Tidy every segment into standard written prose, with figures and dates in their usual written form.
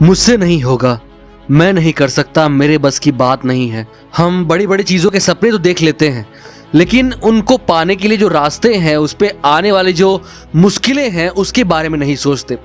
मुझसे नहीं होगा, मैं नहीं कर सकता, मेरे बस की बात नहीं है। हम बड़ी बड़ी चीज़ों के सपने तो देख लेते हैं, लेकिन उनको पाने के लिए जो रास्ते हैं, उस पे आने वाली जो मुश्किलें हैं, उसके बारे में नहीं सोचते।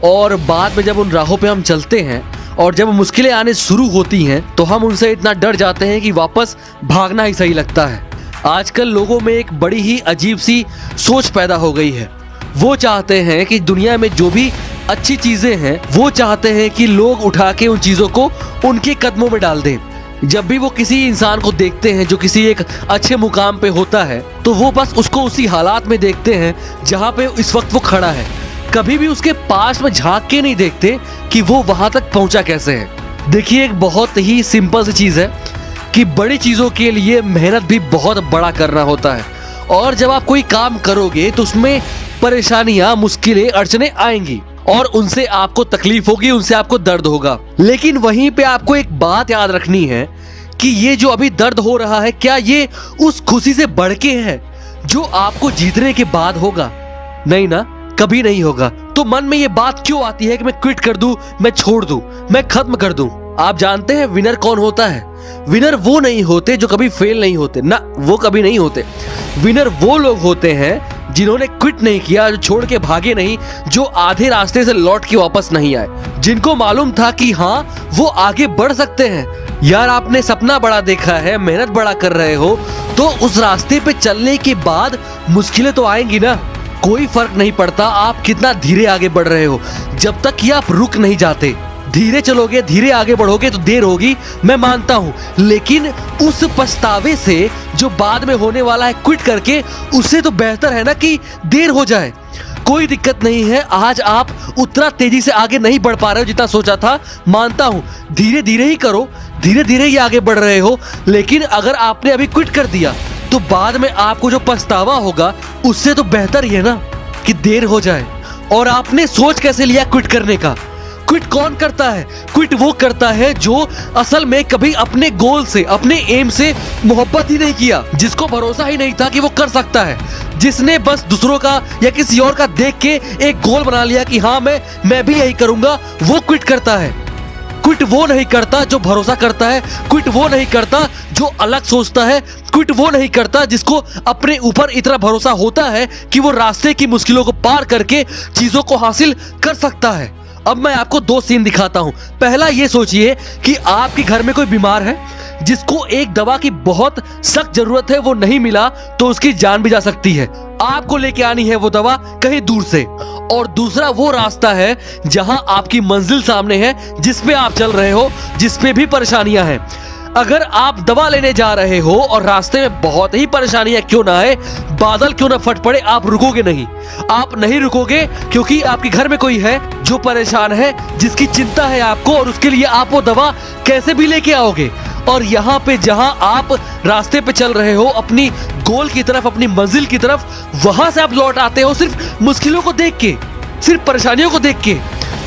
और बाद में जब उन राहों पे हम चलते हैं और जब मुश्किलें आने शुरू होती हैं, तो हम उनसे इतना डर जाते हैं कि वापस भागना ही सही लगता है। आजकल लोगों में एक बड़ी ही अजीब सी सोच पैदा हो गई है। वो चाहते हैं कि दुनिया में जो भी अच्छी चीज़ें हैं, वो चाहते हैं कि लोग उठा के उन चीज़ों को उनके कदमों में डाल दें। जब भी वो किसी इंसान को देखते हैं जो किसी एक अच्छे मुकाम पे होता है, तो वो बस उसको उसी हालात में देखते हैं जहाँ पे इस वक्त वो खड़ा है। कभी भी उसके पास में झांक के नहीं देखते कि वो वहाँ तक पहुँचा कैसे है। देखिए, एक बहुत ही सिंपल सी चीज़ है कि बड़ी चीज़ों के लिए मेहनत भी बहुत बड़ा करना होता है। और जब आप कोई काम करोगे तो उसमें परेशानियां, मुश्किलें, अड़चने आएंगी और उनसे आपको तकलीफ होगी, उनसे आपको दर्द होगा। लेकिन वहीं पे आपको एक बात याद रखनी है कि ये जो अभी दर्द हो रहा है, क्या ये उस खुशी से बढ़ के है जो आपको जीतने के बाद होगा? नहीं ना, कभी नहीं होगा। तो मन में ये बात क्यों आती है कि मैं क्विट कर दूं, मैं छोड़ दूं, मैं खत्म कर दूं? आप जानते हैं विनर कौन होता है? विनर वो नहीं होते जो कभी फेल नहीं होते, ना, वो कभी नहीं होते। विनर वो लोग होते हैं जिन्होंने क्विट नहीं किया, जो छोड़ के भागे नहीं, जो आधे रास्ते से लौट के वापस नहीं आए, जिनको मालूम था कि हाँ, वो आगे बढ़ सकते हैं। यार, आपने सपना बड़ा देखा है, मेहनत बड़ा कर रहे हो, तो उस रास्ते पे चलने के बाद मुश्किलें तो आएंगी ना। कोई फर्क नहीं पड़ता आप कितना धीरे आगे बढ़ रहे हो, जब तक कि आप रुक नहीं जाते। धीरे चलोगे, धीरे आगे बढ़ोगे तो देर होगी, मैं मानता हूँ, लेकिन उस पछतावे से जो बाद में होने वाला है क्विट करके, उससे तो बेहतर है ना कि देर हो जाए। कोई दिक्कत नहीं है, आज आप उतना तेजी से आगे नहीं बढ़ पा रहे हो जितना सोचा था, मानता हूँ, धीरे धीरे ही करो, धीरे धीरे ही आगे बढ़ रहे हो। लेकिन अगर आपने अभी क्विट कर दिया तो बाद में आपको जो पछतावा होगा, उससे तो बेहतर ही है ना कि देर हो जाए। और आपने सोच कैसे लिया क्विट करने का? क्विट कौन करता है? क्विट वो करता है जो असल में कभी अपने गोल से, अपने एम से मोहब्बत ही नहीं किया, जिसको भरोसा ही नहीं था कि वो कर सकता है, जिसने बस दूसरों का या किसी और का देख के एक गोल बना लिया कि हाँ, मैं भी यही करूंगा, वो क्विट करता है। क्विट वो नहीं करता जो भरोसा करता है, क्विट वो नहीं करता जो अलग सोचता है, क्विट वो नहीं करता जिसको अपने ऊपर इतना भरोसा होता है कि वो रास्ते की मुश्किलों को पार करके चीजों को हासिल कर सकता है। अब मैं आपको दो सीन दिखाता हूं। पहला ये सोचिए कि आपके घर में कोई बीमार है जिसको एक दवा की बहुत सख्त जरूरत है, वो नहीं मिला तो उसकी जान भी जा सकती है। आपको लेके आनी है वो दवा कहीं दूर से। और दूसरा वो रास्ता है जहां आपकी मंजिल सामने है, जिस पे आप चल रहे हो, जिस पे भी परेशानियां हैं। अगर आप दवा लेने जा रहे हो और रास्ते में बहुत ही परेशानियां क्यों ना आए, बादल क्यों ना फट पड़े, आप रुकोगे नहीं। आप नहीं रुकोगे क्योंकि आपके घर में कोई है जो परेशान है, जिसकी चिंता है आपको, और उसके लिए आप वो दवा कैसे भी लेके आओगे। और यहाँ पे जहां आप रास्ते पे चल रहे हो अपनी गोल की तरफ, अपनी मंजिल की तरफ, वहां से आप लौट आते हो सिर्फ मुश्किलों को देख के, सिर्फ परेशानियों को देख के।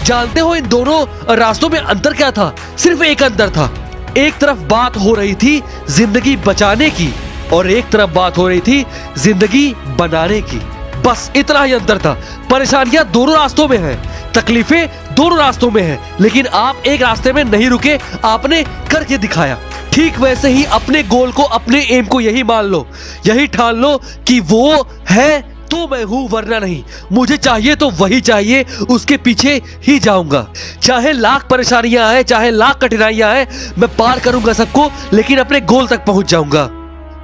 जानते हो इन दोनों रास्तों में अंतर क्या था? सिर्फ एक अंतर था। एक तरफ बात हो रही थी जिंदगी बचाने की और एक तरफ बात हो रही थी जिंदगी बनाने की। बस इतना ही अंतर था। परेशानियां दोनों रास्तों में हैं, तकलीफें दोनों रास्तों में हैं, लेकिन आप एक रास्ते में नहीं रुके, आपने करके दिखाया। ठीक वैसे ही अपने गोल को, अपने एम को यही मान लो, यही ठान लो कि वो है तो मैं हूं, वरना नहीं। मुझे चाहिए तो वही चाहिए, उसके पीछे ही जाऊंगा। चाहे लाख परेशानियां आए, चाहे लाख कठिनाइयां आए, मैं पार करूंगा सबको, लेकिन अपने गोल तक पहुंच जाऊंगा।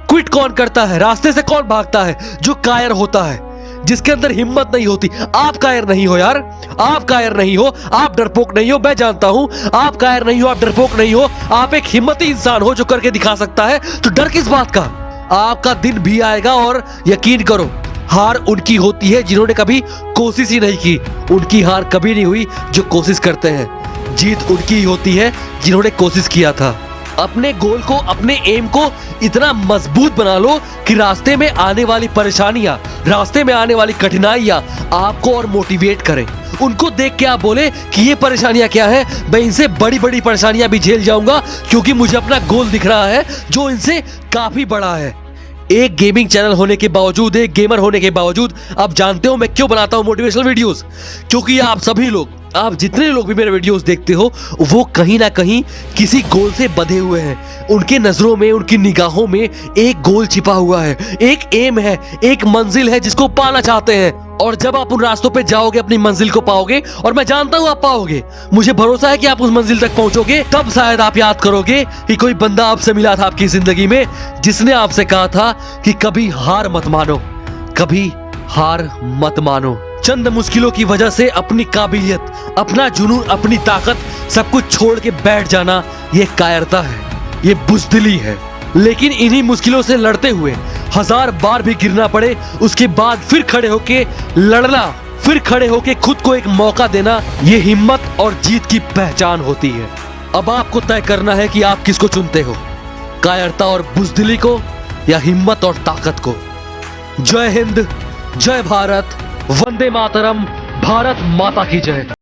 क्विट कौन करता है? रास्ते से कौन भागता है? जो कायर होता है, जिसके अंदर हिम्मत नहीं होती। आप कायर नहीं हो यार, आप कायर नहीं हो, आप डरपोक नहीं हो, मैं जानता हूं। आप कायर नहीं हो, आप डरपोक नहीं हो, आप एक हिम्मती इंसान हो जो करके दिखा सकता है। तो डर किस बात का? आपका दिन भी आएगा और यकीन करो, हार उनकी होती है जिन्होंने कभी कोशिश ही नहीं की। उनकी हार कभी नहीं हुई जो कोशिश करते हैं। जीत उनकी ही होती है जिन्होंने कोशिश किया था। अपने गोल को, अपने एम को इतना मजबूत बना लो कि रास्ते में आने वाली परेशानियां, रास्ते में आने वाली कठिनाइयां आपको और मोटिवेट करें। उनको देख के आप बोले कि ये परेशानियां क्या है, मैं इनसे बड़ी बड़ी परेशानियां भी झेल जाऊंगा, क्योंकि मुझे अपना गोल दिख रहा है जो इनसे काफी बड़ा है। एक गेमिंग चैनल होने के बावजूद, एक गेमर होने के बावजूद, आप जानते हो मैं क्यों बनाता हूं मोटिवेशनल वीडियोस? क्योंकि आप सभी लोग आप जितने लोग भी मेरे वीडियोस देखते हो वो कहीं ना कहीं किसी गोल से बंधे हुए हैं। उनके नजरों में, उनकी निगाहों में एक गोल छिपा हुआ है, एक एम है, एक मंजिल है जिसको पाना चाहते हैं। और जब आप उन रास्तों पे जाओगे अपनी मंजिल को पाओगे, और मैं जानता हूं आप पाओगे, मुझे भरोसा है कि आप उस मंजिल तक पहुंचोगे। तब शायद आप याद करोगे कि कोई बंदा आपसे मिला था आपकी जिंदगी में जिसने आपसे कहा था कि कभी हार मत मानो, कभी हार मत मानो। चंद मुश्किलों की वजह से अपनी काबिलियत, अपना जुनून, अपनी ताकत सब कुछ छोड़ के बैठ जाना, ये कायरता है, ये बुज़दिली है। लेकिन इन्हीं मुश्किलों से लड़ते हुए 1000 बार भी गिरना पड़े, उसके बाद फिर खड़े होके लड़ना, फिर खड़े होके खुद को एक मौका देना, ये हिम्मत और जीत की पहचान होती है। अब आपको तय करना है कि आप किसको चुनते हो, कायरता और बुज़दिली को या हिम्मत और ताकत को। जय हिंद, जय भारत, वंदे मातरम, भारत माता की जय।